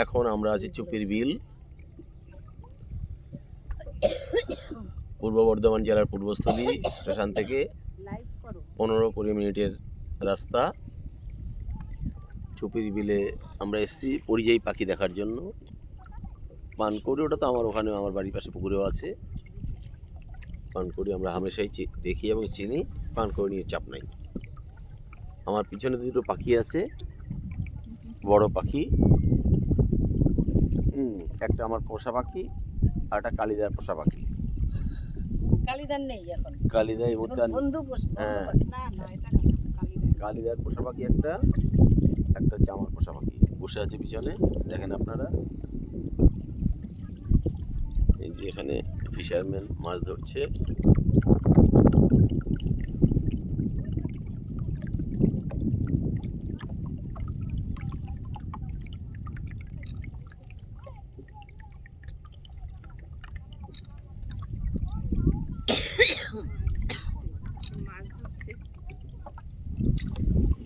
এখন আমরা আছি চুপির বিল, পূর্ব বর্ধমান জেলার পূর্বস্থলী স্টেশন থেকে 15-20 মিনিটের রাস্তা। চুপির বিলে আমরা এসেছি পরিযায়ী পাখি দেখার জন্য। পানকৌড়ি, ওটা তো আমার ওখানে আমার বাড়ির পাশে পুকুরেও আছে। পানকৌড়ি আমরা হামেশাই দেখি এবং চিনি, পানকৌড়ি নিয়ে চাপ নাই। আমার পিছনে দুটো পাখি আছে, বড় পাখি। একটা আমার পোষা পাখি আর একটা কালিদার পোষা পাখি। কালিদার নেই এখন, কালিদার মধ্যে হ্যাঁ, কালিদার পোষা পাখি একটা হচ্ছে আমার পোষা পাখি, বসে আছে পিছনে, দেখেন আপনারা। এই যে এখানে ফিশারম্যান মাছ ধরছে।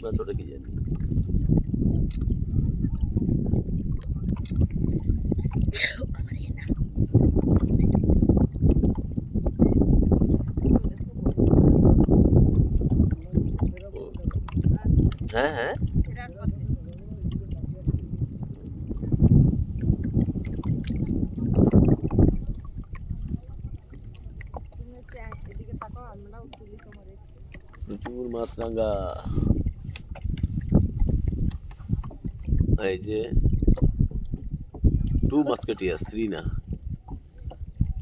মাছ ওটা কি জানি। হ্যাঁ হ্যাঁ, প্রচুর মাছরাঙা। এই যে 2 মাস্কেটিয়াস, 3 না।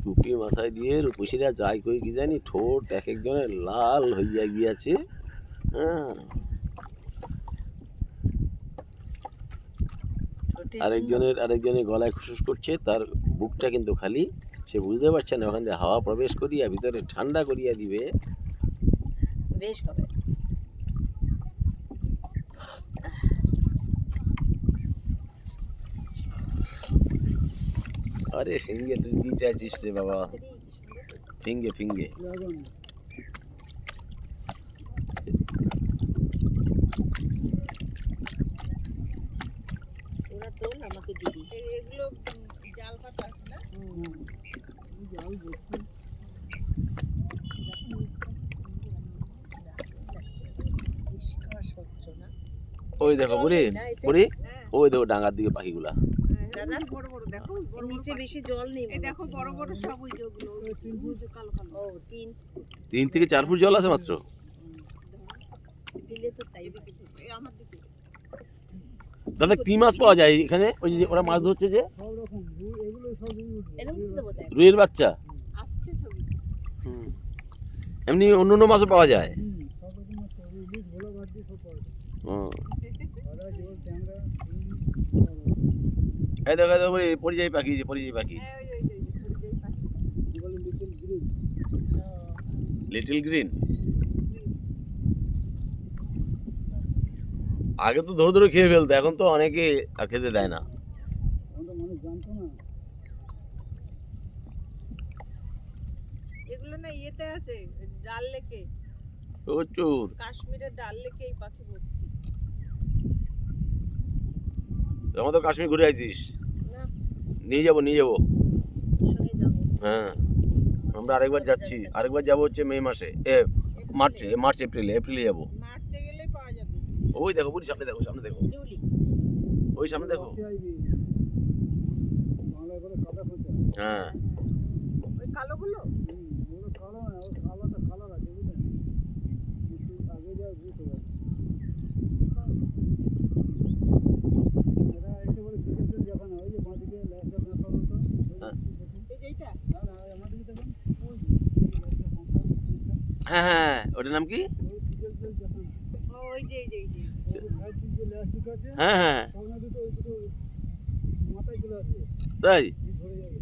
টুপি মাথায় দিয়ে রূপসীরা যায় কই কি জানি, ঠোঁট এক একজনের লাল হইয়া গিয়াছে। হ্যাঁ, আরেকজনের গলায় খুশুস করছে, তার বুকটা কিন্তু খালি। সে বুঝতে পারছে না ওখান দিয়ে হাওয়া প্রবেশ করিয়া ভিতরে ঠান্ডা করিয়া দিবে। বেশ হবে। আরে ফিঙ্গে, তুই কি চাইছিস রে বাবা? ফিঙ্গে ফিঙ্গে ওরা তো আমাকে দিবি, এগুলো জাল পাতা আছে না, জাল ভর্তি। ওই দেখো বুড়ি বুড়ি, ওই দেখো ডাঙার দিকে পাখিগুলা। বড় বড় দেখো, নিচে বেশি জল নেই, দেখো বড় বড় সব ওই যেগুলো কালো কালো। ও 3 থেকে 4 ফুট জল আছে মাত্র। দিলে তো তাই আমার দিকে। দাদা কি মাছ পাওয়া যায় এখানে? ওই যে ওরা মাছ ধরছে যে সব রকম এগুলো সব রুইয়ের বাচ্চা আসছে ছবি। এমনি অন্য মাছও পাওয়া যায়। সব রকম মাছ, ইলিশ, ভোলা, বাটি সব পাওয়া যায়। এই দেখো দেখো পরিযায়ী পাখি, যে পরিযায়ী পাখি, লিটল গ্রিন। আগে তো ধরে ধরে খেয়ে ফেলতো, এখন তো অনেকে আর খেতে দেয় না। এগুলো না ইয়েতে আছে, ডাল লেকে, প্রচুর। কাশ্মীরের ডাল লেকে এই পাখি ভর্তি। তোমরা তো কাশ্মীর ঘুরে আইছিস, নিয়ে যাবো হ্যাঁ, আমরা আরেকবার যাচ্ছি, আরেকবার যাবো হচ্ছে মে মাসে, মার্চ এপ্রিলে যাবো। মার্চে গেলেই পাওয়া যাবে। ওই দেখো বুড়ি, সামনে দেখো, ওই সামনে দেখো। হ্যাঁ, ওই কালোগুলো কালো না, ওই কালোটা কালার আছে বুঝলেন, আগে যা বুঝতে পারবে। এটা একেবারে ভিডিও দেখা না, ওই যে বাঁদিকে ল্যাসটা না পাবো তো, এই যে এইটা না না, আমাদের দেখুন হ্যাঁ হ্যাঁ, ওটার নাম কি? ওই যে সাইড দিকে যে ল্যাস দুটো আছে, হ্যাঁ হ্যাঁ, সামনে দুটো, ওই দুটো মাথায় চলে আসবে, তাই ধরে যাবে।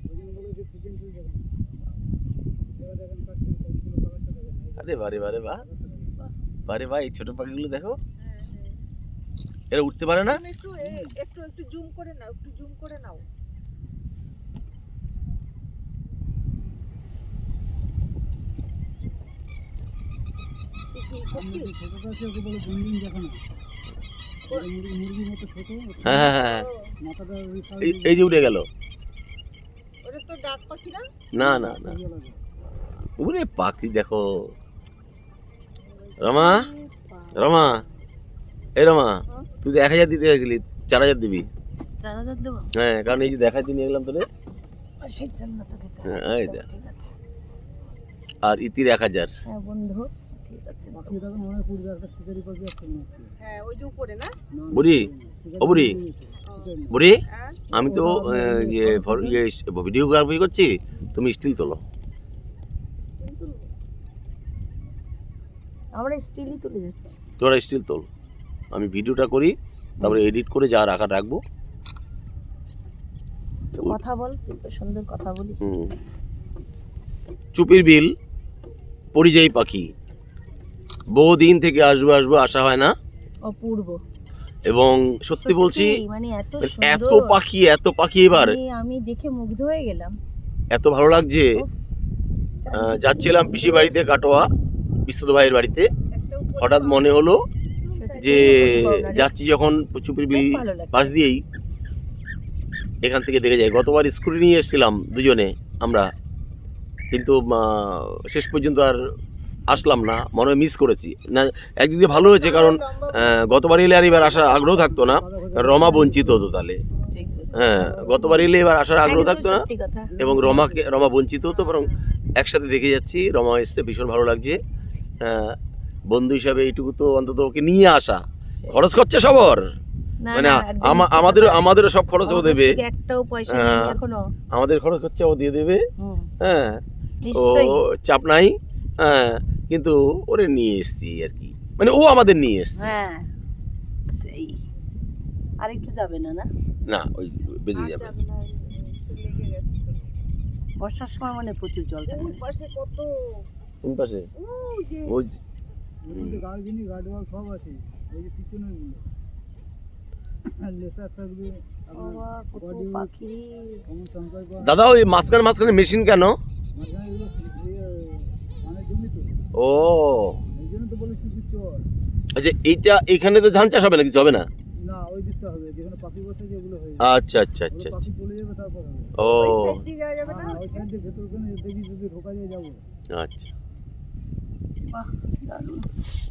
ওই জন্য বলে যে পিজন ফুল দেখেন, এবার দেখেন কাশ্মীর পাখিগুলো কালারটা দেখেন। আরে বারে বারে বাহ, বারে বাহ, এই ছোট পাখিগুলো দেখো, এরা উঠতে পারে না। একটু একটু জুম করে নাও, একটু জুম করে নাও। কি করছিস? ছোট কাছে ওকে বলে গুনগুন দেখা না। মুরগির মতো ছোট, হ্যাঁ হ্যাঁ হ্যাঁ, মাথাটা বিশাল, এই যে উঠে গেল। ওটা তো ডাক পাখি না? না না না, খুবই আলাদা। ওরে পাখি দেখো। রমা, রমা, এই রমা, হুম? তুই তো 1000 দিতে চাইছিলি, 4000 দিবি। 4000 দেবো? হ্যাঁ, কারণ এই যে দেখাইতে নিয়ে গেলাম তোরে। সেই জন্য তোকে হ্যাঁ, 4000 এই দেবো, দেখ। ঠিক আছে। আর ইতির 1000। হ্যাঁ বন্ধু, ঠিক আছে। পাখি দেখো মনে হয় পূর্বে একটা শিকারি পাখি আসছে মনে হচ্ছে। হ্যাঁ ওই যে উপরে না? না, না, বুড়ি, শিকারি ও বুড়ি, পাখি গেছে, শিকারি না। বুড়ি, হ্যাঁ আমি তো ভিডিওগ্রাফি করছি, তুমি স্টিল তোলো। স্টিল তুলবো, আমরা স্টিলই তুলে যাচ্ছি। তোরা স্টিল তোল, আমি ভিডিওটা করি, তারপরে এডিট করে যা রাখা রাখবো। তো কথা বল, তুই তো সুন্দর কথা বলিস। হুম। চুপির বিল পরিযায়ী পাখি, বহুদিন থেকে আসবো আসবো আসা হয় না, অপূর্ব। এবং সত্যি বলছি মানে এত এত সুন্দর, এত পাখি এবার আমি দেখে মুগ্ধ হয়ে গেলাম। এত ভালো লাগছে। যাচ্ছিলাম পিসি বাড়িতে কাটোয়া, বিশ্বত ভাইয়ের বাড়িতে, হঠাৎ মনে হলো যে যাচ্ছি যখন চুপির বিল পাশ দিয়েই এখান থেকে দেখে যাই। গতবার স্কুটি নিয়ে এসেছিলাম দুজনে আমরা, কিন্তু শেষ পর্যন্ত আর আসলাম না, মনে হয় মিস করেছি না। একদিক দিয়ে ভালো হয়েছে, কারণ গতবার এলে আর এবার আসার আগ্রহ থাকতো না, রমা বঞ্চিত হতো তাহলে। হ্যাঁ, গতবার এলে এবার আসার আগ্রহ থাকতো না, এবং রমা বঞ্চিত হতো, বরং একসাথে দেখে যাচ্ছি। রমা এসছে, ভীষণ ভালো লাগছে। বন্ধু হিসাবে এইটুকু তো অন্তত ওকে নিয়ে আসা, খরচ করছে সবর, মানে আমাদেরও সব খরচ ও দেবে, একটাও পয়সা নেই এখনো, আমাদের খরচ হচ্ছে ও দিয়ে দেবে। হ্যাঁ, ও নিশ্চয়ই। চাপ নাই। হ্যাঁ, কিন্তু ওরে নিয়ে এসছি আর কি, মানে ও আমাদের নিয়ে এসছে। হ্যাঁ সেই, আর একটু যাবে না? না না, ওই বেঁধে যাবে। বর্ষার সময় মানে প্রচুর জল থাকে। পাশে কত, কোন পাশে? ওই যে- এর মধ্যে গার্জিনি গার্ডওয়াল সব আছে, ওই যে পিছনে গুলো লেসার থাকবে, আপনার বাবা কত body weight, পাখি। কমন সংখ্যায় পাওয়া, দাদা ওই মাঝখানে মেশিন কেন? মাঝখানে এগুলো মানে জমি তো, ও এই জন্য তো বলে চুপির চর। আচ্ছা, এইটা এখানে তো ধান চাষ হবে না, কিছু হবে না? না, ওই দিকটা হবে যেখানে পাখি বসে, যেগুলো হয়ে আচ্ছা আচ্ছা আচ্ছা ওগুলো আচ্ছা। পাখি চলে যাবে, তারপর হবে। ও হ্যাঁ, ওই সাইড দিয়ে ভেতর ওখানে দেখি যদি ঢোকা যায় যাবো। আচ্ছা, বাহ দারুণ।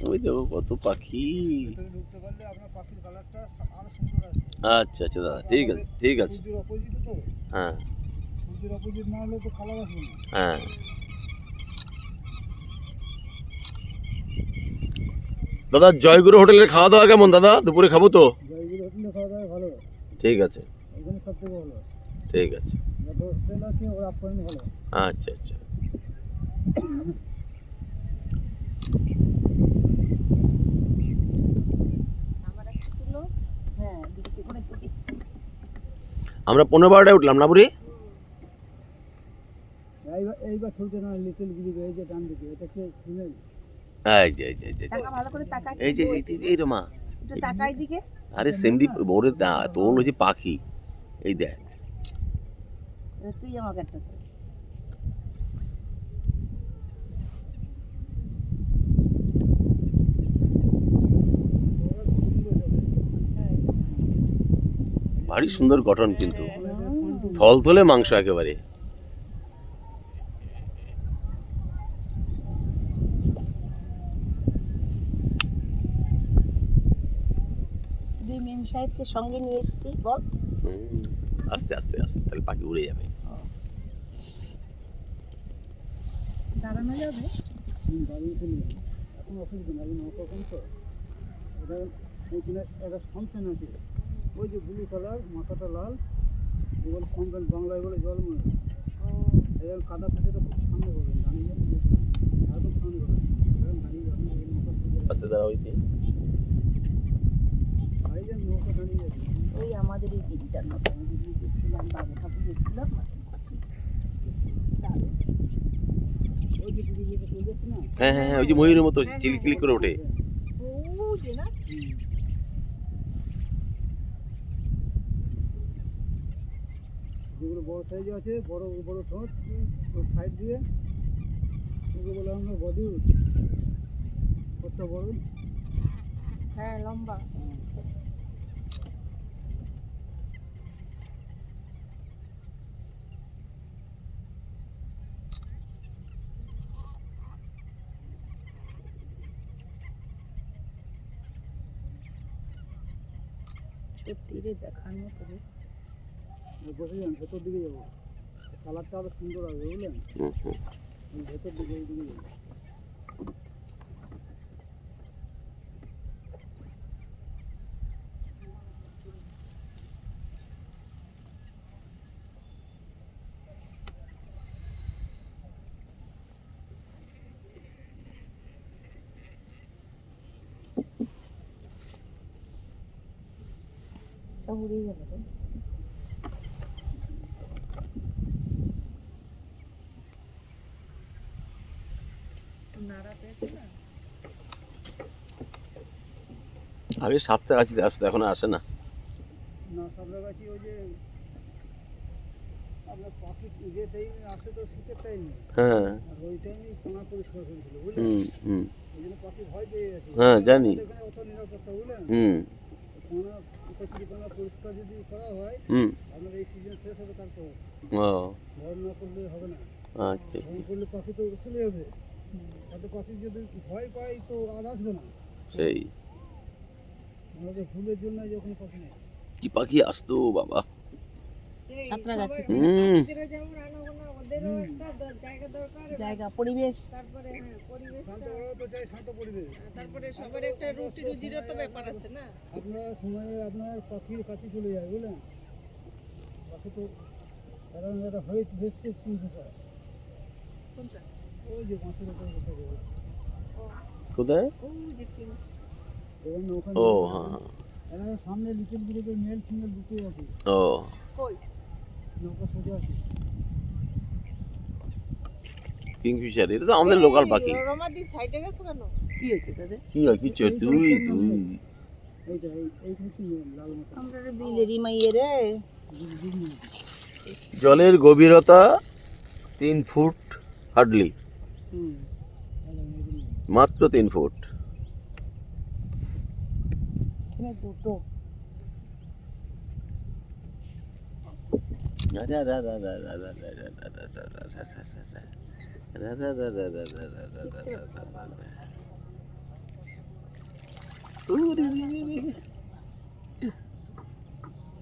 ওই দেখো কত পাখি। ভেতরে ঢুকতে পারলে আপনার পাখির কালারটা আরো সুন্দর আসবে। আচ্ছা আচ্ছা দাদা, ঠিক আছে ঠিক আছে। সূর্যের অপোজিটে তো, হ্যাঁ সূর্যের অপোজিট না হলে তো কালার আসবে না। হ্যাঁ। দাদা জয়গুরু হোটেলের খাওয়া দাওয়া কেমন দাদা? দুপুরে খাবো তো? জয়গুরু হোটেলে খাওয়া দাওয়া ভালো, ঠিক আছে ওখানে সব থেকে ভালো। ঠিক আছে। যত হোটেল আছে ওর আপ্যায়ন ভালো। আচ্ছা আচ্ছা। হ্যাঁ দিকে করে তুলি। আমরা 15-12টায় উঠলাম না বুড়ি? এইবার ছবিটা না লিটল গিরি, এই যে ডান দিকে, এটা কি ফিমেল? এই যে এই যে এই যে টাকা ভালো করে তাকাই, এই যে এই রে মা, একটু তাকাই দিকে। আরে সেমডি ওরে তোর ওই যে পাখি, এই দেখ। তুই আমাকে একটা দে। ওরা খুব সুন্দর যাবে। ভারী সুন্দর গঠন, কিন্তু কোয়ান্টিটি থল থলে মাংস একেবারে। দুই মেম সাহেবকে সঙ্গে নিয়ে এসেছি, বল। আস্তে আস্তে আস্তে, তাহলে পাখি উড়ে যাবে। দাঁড়ানো যাবে? দারুণ চলে যাবে, এখন অসুবিধা নেই, নৌকা কম তো। এটা এইখানে একটা সন্তান আছে, ওই যে ব্লু কালার, মাথাটা লাল, বলে সন্তান, বাংলায় বলে জলময়। এরকম কাদা ফাঁসিটা খুব সামনে করবেন, দাঁড়িয়ে যাবেন, একদম সামনে করবেন, এরকম দাঁড়িয়ে যাবেন, এই নৌকা সোজা আস্তে দাঁড়া হইতে। দাঁড়িয়ে যান, নৌকা দাঁড়িয়ে যাবে। ওই আমাদের এই দিনটার মতো আমি যদি গেছিলাম, বাবু ঠাকুর গেছিলাম, ওই যে দিদি যেটা চলে যাচ্ছে না, হ্যাঁ হ্যাঁ হ্যাঁ, ওই যে ময়ূরের মতো চিলি চিলি করে ওঠে। যেগুলো বড় সাইজ আছে, বড় বড় ঠোঁট, ওর সাইড দিয়ে ওকে বলে আমরা বডিউড, ঠোঁটটা বড়। হ্যাঁ লম্বা। সত্যি রে দেখার মতো রে। বসে যান, ভেতর দিকে যাবো, কালারটা আরো সুন্দর হবে বুঝলেন, হুম হুম। এই ভেতর দিকে এই দিকে যাবো। সব উড়েই গেল রে। নাড়া পেয়েছে না? আগে সাতটাগাছিতে আসতো, এখন আর আসে না। না সাবলাগাছি ওই যে আপনার পাখি যেতেই আসে তো শীতের টাইমে, হ্যাঁ আর ওই টাইমেই খানা পরিষ্কার করেছিল বুঝলেন, হুম হুম। ওই জন্য পাখি ভয় পেয়ে গেছে। হ্যাঁ, জানি। আমাদের এখানে অত নিরাপত্তা বুঝলেন, হুম খানা কচুরিপানা পরিষ্কার যদি করা হয় হুম। আপনার এই সিজন শেষ হবে, তারপর ও ভয় না করলে হবে না। আচ্ছা। ভয় করলে পাখি তো চলে যাবে, তাতে পাখি যদি ভয় পায় তো আর আসবে না। সেই আমাদের ভুলের জন্য যখন পাখি নেই। কি পাখি আসতো বাবা। সাঁতরাগাছি। হুম জায়গা, পরিবেশ। শান্ত ওরাও তো চাই শান্ত পরিবেশ। তারপরে সবার একটা রুটি রুজিরও তো ব্যাপার আছে না। আপনার সময়ে আপনার পাখির কাছে চলে যায় বুঝলেন, পাখি তো কারণ একটা হোয়াইট ভেস্টেজ কিংফিশার, কোনটা? ওই যে বাঁশের উপরে বসে যাবে, কোথায়? ও যে কিং দেখুন ওখানে। ও হ্যাঁ হ্যাঁ। এরা সামনে লিটল ব্রিগেডের মেল ফিমেল দুটোই আছে, ও কই? নৌকা সোজা আছে। কিংফিশার, এটা তো আমাদের লোকাল পাখি। রমাদি সাইডে গেছে কেন? কি হয়েছে তাদের? কি হয় কি তুই তুই এইটা এইটা হচ্ছে মেল লাল মতো আমরা রে বিলেরই মাইয়ে রে। জলের গভীরতা 3 ফুট হার্ডলি, হুম। মাত্র 3 ফুট। এখানে দুটো।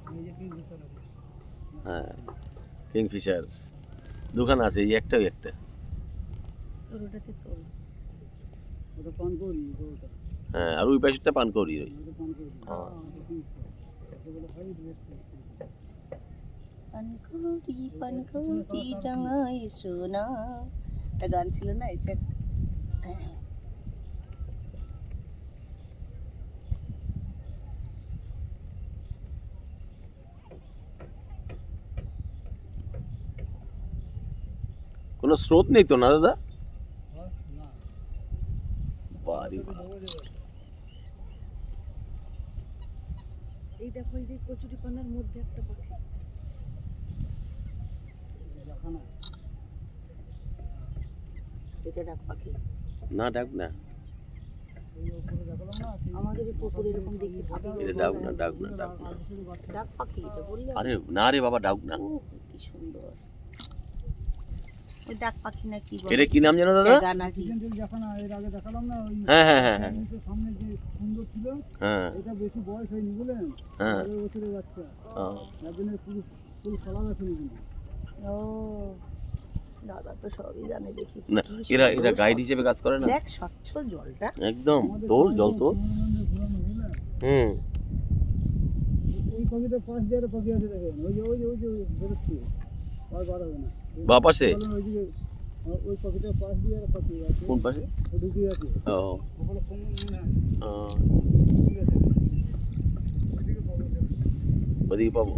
এই যে কিংফিশার আছে। হ্যাঁ কিংফিশার দোকান আছে, এই একটা ওই একটা। তোর ওটাতে তোল। ওটা পান করি ওটা, হ্যাঁ আর ওই পাশেরটা পান করি ওই। ওটা পান করি, হ্যাঁ। ওটা কিংফিশার, ওটা বলে হোয়াইট ভেস্টেজ। পানকৌড়ি পানকৌড়ি টাঙায় সোনা, একটা গান ছিল না এসের। হ্যাঁ। কোনো স্রোত নেই তো না দাদা? হ্যাঁ না বাড়ি সাথে যাওয়া যাবে। এই দেখো এই যে কচুরি পানার মধ্যে একটা পাখি। দেখা না, এটা ডাক পাখি। না ডাক না, এই উপরে দেখালাম না, সেই আমাদের এই পুকুরে এরকম দেখি পাখি। এটা ডাক না ডাক না ডাক না। আর ছোট বাচ্চা ডাক পাখি এটা বললে? আরে না রে বাবা, ডাক না। ও কি সুন্দর। ওই ডাক পাখি না কি বলে? এটা কি নাম জানো দাদা? জাগা নাকি? কিচেন টেল দেখা না, এর আগে দেখালাম না ওই হ্যাঁ হ্যাঁ হ্যাঁ হ্যাঁ চাইনিজের সামনে যে সুন্দর ছিল, হ্যাঁ এটা বেশি বয়স হয়নি বুঝলেন, হ্যাঁ 11 বছরের বাচ্চা, হ্যাঁ। যার জন্য পুরো ফুল কালার আসেনি কিন্তু। ও দাদা তো সবই জানে দেখি। না কি এরা সুন্দর এরা গাইড স্বচ্ছ- হিসেবে কাজ করে না। দেখ স্বচ্ছ জলটা। একদম আমাদের তোর গায়ে জল তোর। সমুদ্রে ঘোরানো বুঝলেন, হুম এই পাখিটা ফার্স্ট ডিয়ারে পাখি আছে দেখেন, ওই যে বেরোচ্ছি, আর বার হবে না। বা পাশে বলেন ওইদিকে, ওই পাখিটা ফার্স্ট ডিয়ারে পাখি আছে, কোন পাশে? ও ঢুকে আছে, ও ওগুলো কোন মনে হয় ও, ঠিক আছে, ওইদিকে পাবো যেন। ওদিকে পাবো।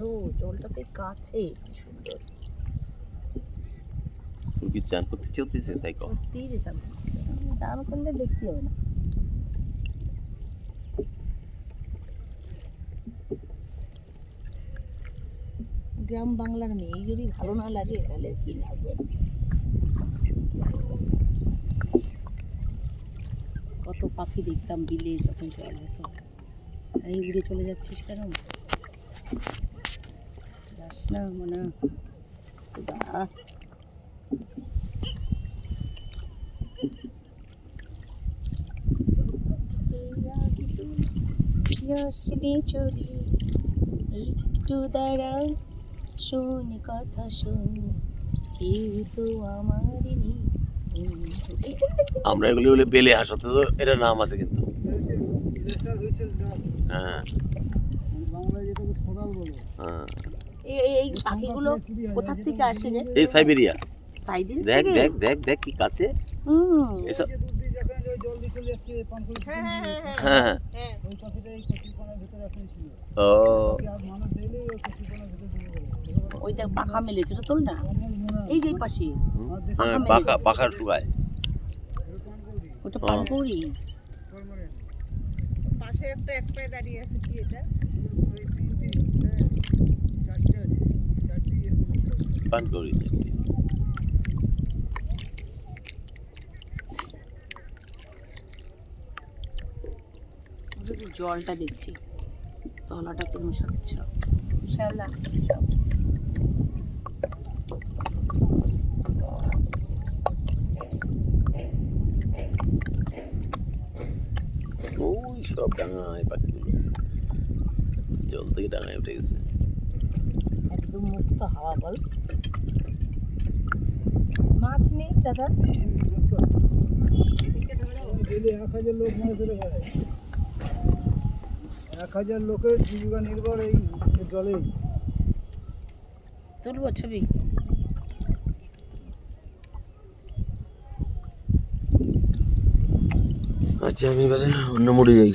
ও জলটাতে কাছে কি সুন্দর। তুই কি চান করতে চলতেছে তাই কর। সত্যি রে দাম করলে দেখতে হবে না। গ্রাম বাংলার মেয়ে যদি ভালো না লাগে তাহলে কি লাগবে? পাখি দেখতাম বিলে যখন জল হতো। এই উড়ে চলে যাচ্ছিস কেন? যাস না মনে দাঁড়া। চলি একটু দাঁড়া, শোন কথা শোন, কেউ তো আমার নেই। আমরা এগুলি বলে বেলে হাঁস, অথচ এটার নাম আছে কিন্তু। হ্যাঁ বাংলায় যেটাকে সকাল বলে। হ্যাঁ, এই পাখিগুলো কোথা থেকে আসে রে? এই সাইবেরিয়া। সাইবেরিয়া দেখ থেকে? দেখ দেখ দেখ কি কাছে। এসব যে দুধ দিয়ে যেখানে যে জল দিয়ে চলে যাচ্ছে পান করে হ্যাঁ ওই পাখিটা এই কচুরিপানার ভিতরে এখন ছিল। ও আর মানুষ দেখলে ওই কচুরিপানার ভিতরে ঢুকে গেল। ওইটা পাখা মেলেছে, ওটা তোল না। আমার মনে হয় এই যে এই পাশে হ্যাঁ, পাখা পাখার শুকায়। পান করি ওটা পানকৌড়ি। ফরমালিন পাশে একটা এক পায়ে দাঁড়িয়ে আছে কি এটা? এই তিনটি চারটে আছে, চারটি এগুলো পান করি। শুধু জলটা দেখছি, তলাটা কেমন স্বচ্ছ। শ্যাওলা ওই সব ডাঙায় পাখিগুলো জল থেকে ডাঙায় উঠে গেছে। একদম মুক্ত হাওয়া বল। মাছ নেই দাদা? ডেলি 1000 লোক মাছ ধরে খায়। 1000 লোকের জীবিকা নির্ভর এই জলেই। তুলবো ছবি? আচ্ছা আমি এবারে অন্য মোড়ে যাই।